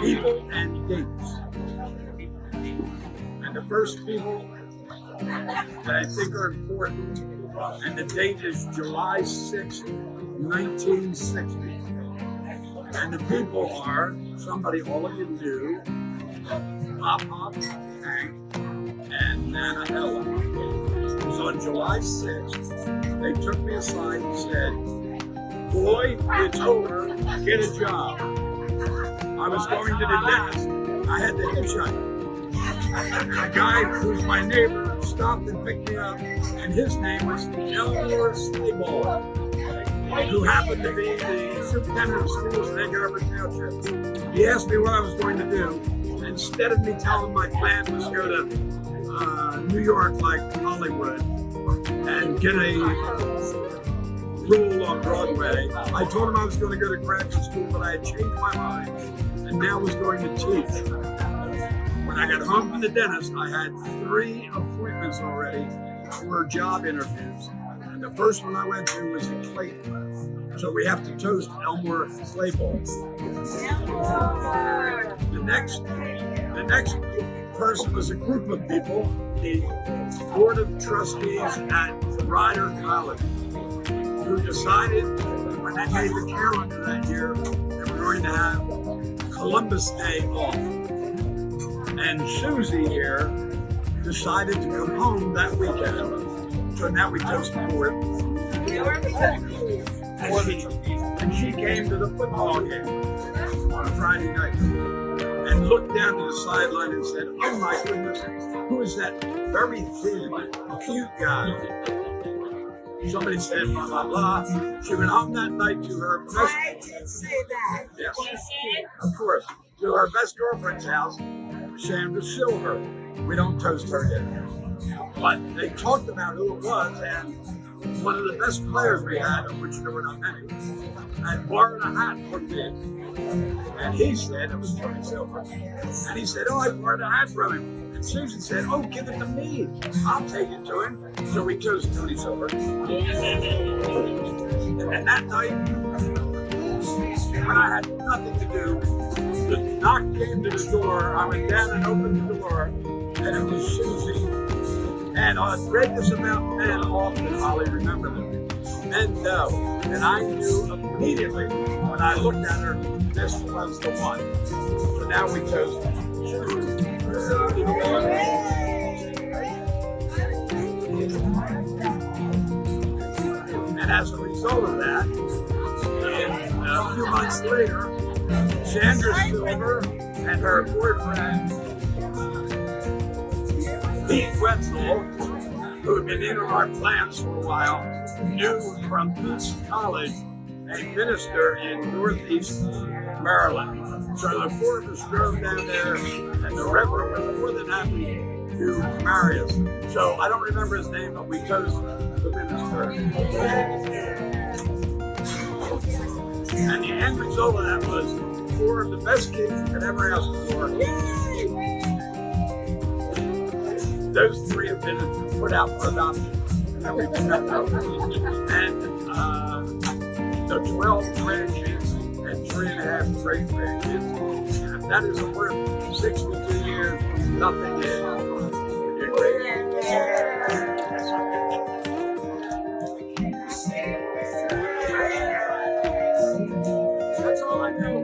people and dates. And the first people that I think are important, and the date is July 6th, 1960. And the people are somebody all of you knew, Pop, Hank, and Nana Ella. It was on July 6th. They took me aside and said, "Boy, it's over, get a job." I was going to the dentist. I had to hitchhike. The guy who's my neighbor stopped and picked me up, and his name was Elmore Slayball, who happened to be the superintendent of schools in Egg Harbor Township. He asked me what I was going to do. Instead of me telling him my plan was to go to New York, like Hollywood, and get a role on Broadway, I told him I was going to go to graduate school, but I had changed my mind and now was going to teach. When I got home from the dentist, I had 3 appointments already for job interviews. And the first one I went to was in Clayton. So we have to toast Elmore Slayball. The next person was a group of people, the Board of Trustees at Rider College, who decided when they made the calendar that year, they were going to have Columbus Day off. And Susie here decided to come home that weekend. So now we toast the board. And she came to the football game on a Friday night and looked down to the sideline and said, "Oh my goodness, who is that very thin, cute guy?" Somebody said, blah, blah, blah. She went home that night to her best... I did say that. Yes, of course. To her best girlfriend's house, Sandra Silver. We don't toast her yet. But they talked about who it was, and one of the best players we had, of which there were not many, had borrowed a hat from me. And he said, it was Tony Silver. And he said, "Oh, I borrowed a hat from him." And Susan said, "Oh, give it to me. I'll take it to him." So we chose Tony Silver. And that night, when I had nothing to do, the knock came to the door. I went down and opened the door, and it was Susie. And on greatness about men often, Holly, remember them. Men know. And I knew immediately when I looked at her, this was the one. So now we chose Susie. And as a result of that, a few months later, Sandra Silver and her boyfriend, Pete Wetzel, who had been in our plans for a while, knew from Pete's College a minister in Northeast Maryland. So the 4 of us drove down there, and the Reverend was more than happy to marry us. So I don't remember his name, but we chose the minister. And the end result of that was 4 of the best kids you could ever ask for. Those 3 have been put out for adoption. And the 12 grandkids and 3.5 great grandkids. And that is worth 62 years. Nothing is. You're great. That's all I know.